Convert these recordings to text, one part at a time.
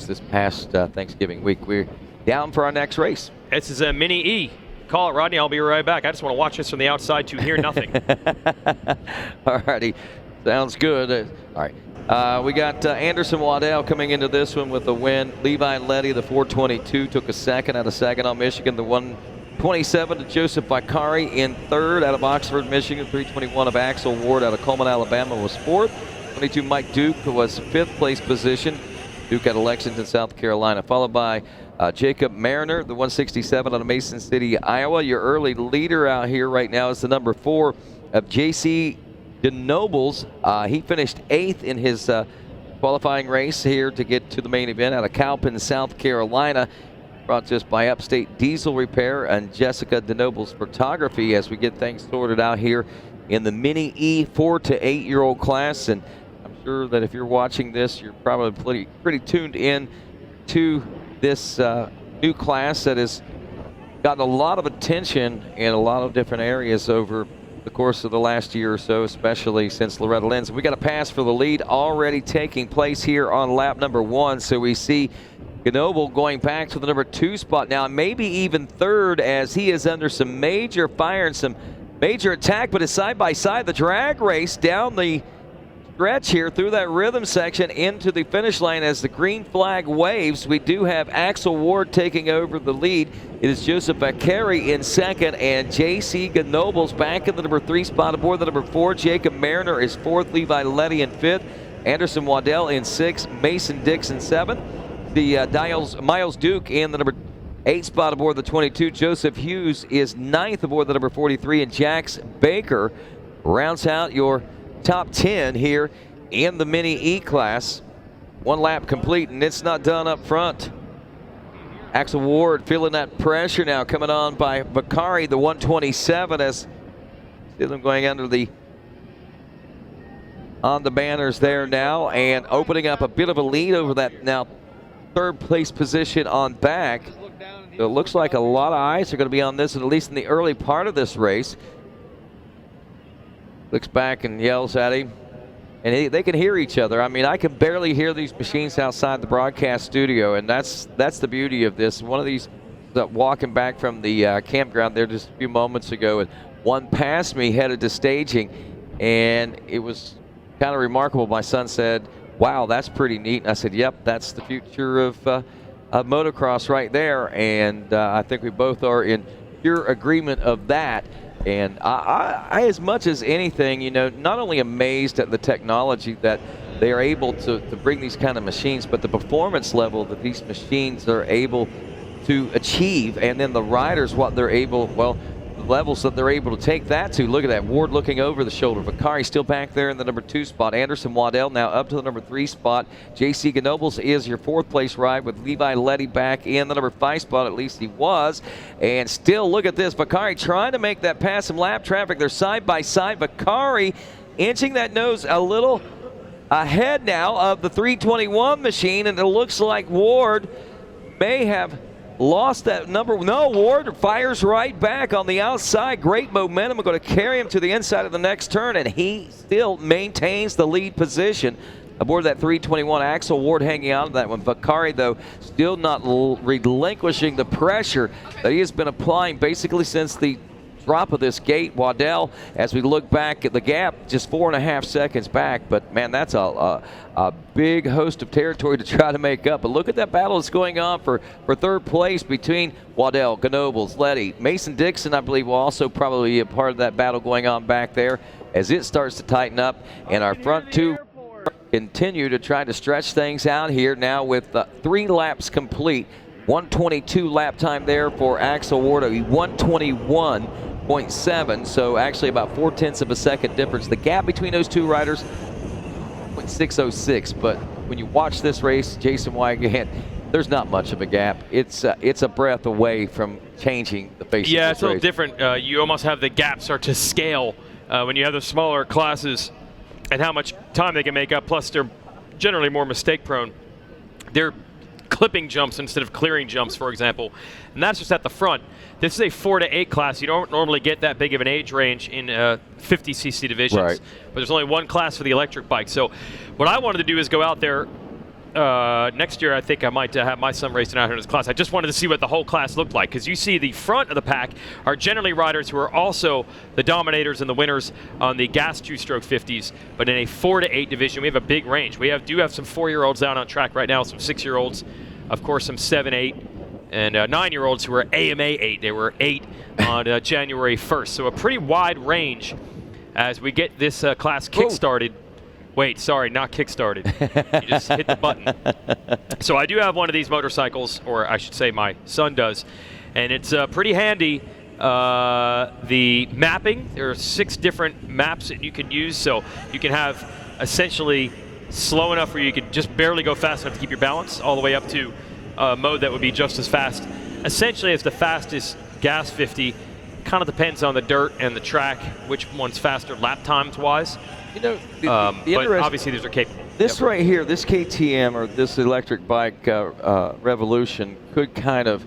this past Thanksgiving week. We're down for our next race. This is a Mini E. Call it, Rodney. I'll be right back. I just want to watch this from the outside to hear nothing. All righty. Sounds good. All right. We got Anderson Waddell coming into this one with a win. Levi Letty, the 422, took a second out of Saginaw, Michigan. The 127 to Joseph Vicari in third out of Oxford, Michigan. 321 of Axel Ward out of Coleman, Alabama was fourth. 22 Mike Duke was fifth place position. Duke out of Lexington, South Carolina, followed by Jacob Mariner, the 167 out of Mason City, Iowa. Your early leader out here right now is the number 4 of J.C. DeNobles. He finished 8th in his qualifying race here to get to the main event out of Cowpen, South Carolina. Brought to us by Upstate Diesel Repair and Jessica DeNobles Photography as we get things sorted out here in the Mini E 4 to 8-year-old class. And I'm sure that if you're watching this, you're probably pretty tuned in to this new class that has gotten a lot of attention in a lot of different areas over the course of the last year or so, especially since Loretta Lynn's. We got a pass for the lead already taking place here on lap number 1. So we see Gnoble going back to the number 2 spot now, maybe even third, as he is under some major fire and some major attack, but it's side by side. The drag race down the stretch here through that rhythm section into the finish line as the green flag waves. We do have Axel Ward taking over the lead. It is Joseph Vicari in second, and J.C. Gnobles back in the number 3 spot aboard the number 4. Jacob Mariner is 4th, Levi Letty in 5th, Anderson Waddell in 6th, Mason Dixon 7th. The Miles Duke in the number 8 spot aboard the 22. Joseph Hughes is 9th aboard the number 43, and Jax Baker rounds out your top 10 here in the Mini E class. One lap complete, and it's not done up front. Axel Ward feeling that pressure now coming on by Vicari, the 127, as see them going under the on the banners there now and opening up a bit of a lead over that now third place position on back. So it looks like a lot of eyes are going to be on this, at least in the early part of this race. Looks back and yells at him, and they can hear each other. I mean, I can barely hear these machines outside the broadcast studio, and that's the beauty of this. One of these walking back from the campground there just a few moments ago, and one passed me headed to staging, and it was kind of remarkable. My son said, "Wow, that's pretty neat." And I said, "Yep, that's the future of motocross right there," and I think we both are in pure agreement of that. And I, as much as anything, you know, not only amazed at the technology that they are able to bring these kind of machines, but the performance level that these machines are able to achieve, and then the riders, what they're able, well, the levels that they're able to take that to. Look at that, Ward looking over the shoulder. Vicari still back there in the number 2 spot. Anderson Waddell now up to the number 3 spot. J.C. Gnobles is your 4th place ride with Levi Letty back in the number 5 spot, at least he was. And still, look at this, Vicari trying to make that pass some lap traffic. They're side by side. Vicari inching that nose a little ahead now of the 321 machine, and it looks like Ward may have lost that number. No, Ward fires right back on the outside. Great momentum. We're going to carry him to the inside of the next turn, and he still maintains the lead position aboard that 321. Axel Ward hanging on to that one. Vicari, though, still not relinquishing the pressure that he has been applying basically since the drop of this gate. Waddell, as we look back at the gap, just 4.5 seconds back, but man, that's a big host of territory to try to make up. But look at that battle that's going on for third place between Waddell, Gnobles, Letty. Mason Dixon, I believe, will also probably be a part of that battle going on back there as it starts to tighten up, and our front two continue to try to stretch things out here now with 3 laps complete. 122 lap time there for Axel Ward, a 121.7, so actually about 0.4 of a second difference. The gap between those two riders, 0.606, but when you watch this race, Jason Wygant, there's not much of a gap. It's a breath away from changing the face of this race. Yeah, it's a little different. You almost have the gap start to scale when you have the smaller classes and how much time they can make up, plus they're generally more mistake prone. They're clipping jumps instead of clearing jumps, for example, and that's just at the front. This is a 4 to 8 class. You don't normally get that big of an age range in 50cc divisions, right. But there's only one class for the electric bike. So what I wanted to do is go out there next year I think I might have my son racing out here in this class. I just wanted to see what the whole class looked like, because you see the front of the pack are generally riders who are also the dominators and the winners on the gas 2-stroke 50s, but in a 4 to 8 division we have a big range. We do have some 4-year-olds out on track right now, some 6-year-olds, of course some 7, 8, and 9-year-olds who are AMA 8. They were 8 on January 1st, so a pretty wide range as we get this class kick-started. Wait, sorry, not kick-started. You just hit the button. So I do have one of these motorcycles, or I should say my son does, and it's pretty handy. The mapping, there are 6 different maps that you can use, so you can have essentially slow enough where you could just barely go fast enough to keep your balance, all the way up to mode that would be just as fast. Essentially, it's the fastest gas 50. Kind of depends on the dirt and the track, which one's faster lap times wise. You know, but obviously these are capable. This right here, this KTM or this electric bike revolution could kind of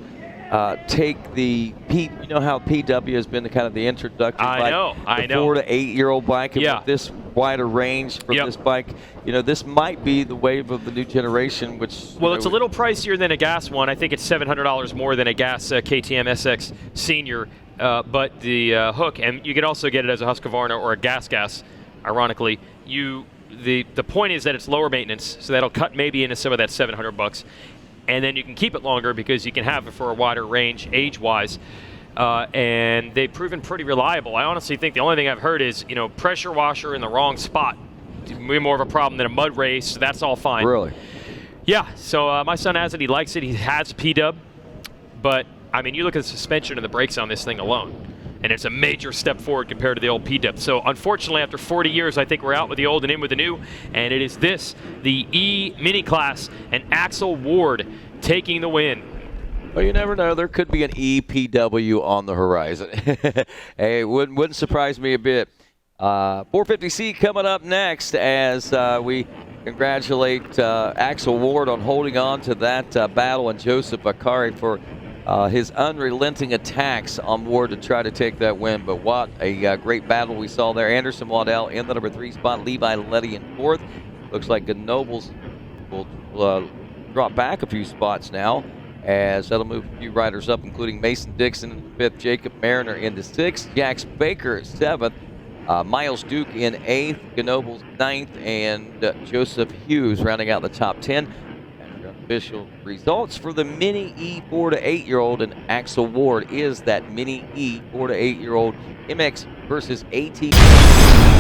take the you know how PW has been the kind of the introductory bike, the 4 to 8-year-old bike, and with this wider range for this bike, you know, this might be the wave of the new generation. Which it's a little pricier than a gas one. I think it's $700 more than a gas KTM SX Senior, but the hook, and you can also get it as a Husqvarna or a gas. Ironically, the point is that it's lower maintenance, so that'll cut maybe into some of that $700, and then you can keep it longer because you can have it for a wider range age-wise, and they've proven pretty reliable. I honestly think the only thing I've heard is, you know, pressure washer in the wrong spot, way more of a problem than a mud race. So that's all fine. Really? Yeah. So my son has it. He likes it. He has P-Dub, but I mean, you look at the suspension and the brakes on this thing alone, and it's a major step forward compared to the old P-Dub. So unfortunately, after 40 years, I think we're out with the old and in with the new, and it is this, the E Mini Class, and Axel Ward taking the win. Well, you never know. There could be an EPW on the horizon. Hey, it wouldn't surprise me a bit. 450C coming up next as we congratulate Axel Ward on holding on to that battle, and Joseph Akari for his unrelenting attacks on Ward to try to take that win. But what a great battle we saw there. Anderson Waddell in the number 3 spot, Levi Letty in 4th. Looks like Good Nobles will drop back a few spots now, as that'll move a few riders up, including Mason Dixon in 5th, Jacob Mariner into 6th, Jax Baker 7th, Miles Duke in 8th, Good Nobles 9th, and Joseph Hughes rounding out the top 10. Official results for the Mini E 4 to 8-year-old, and Axel Ward is that Mini E 4 to 8-year-old MX versus AT.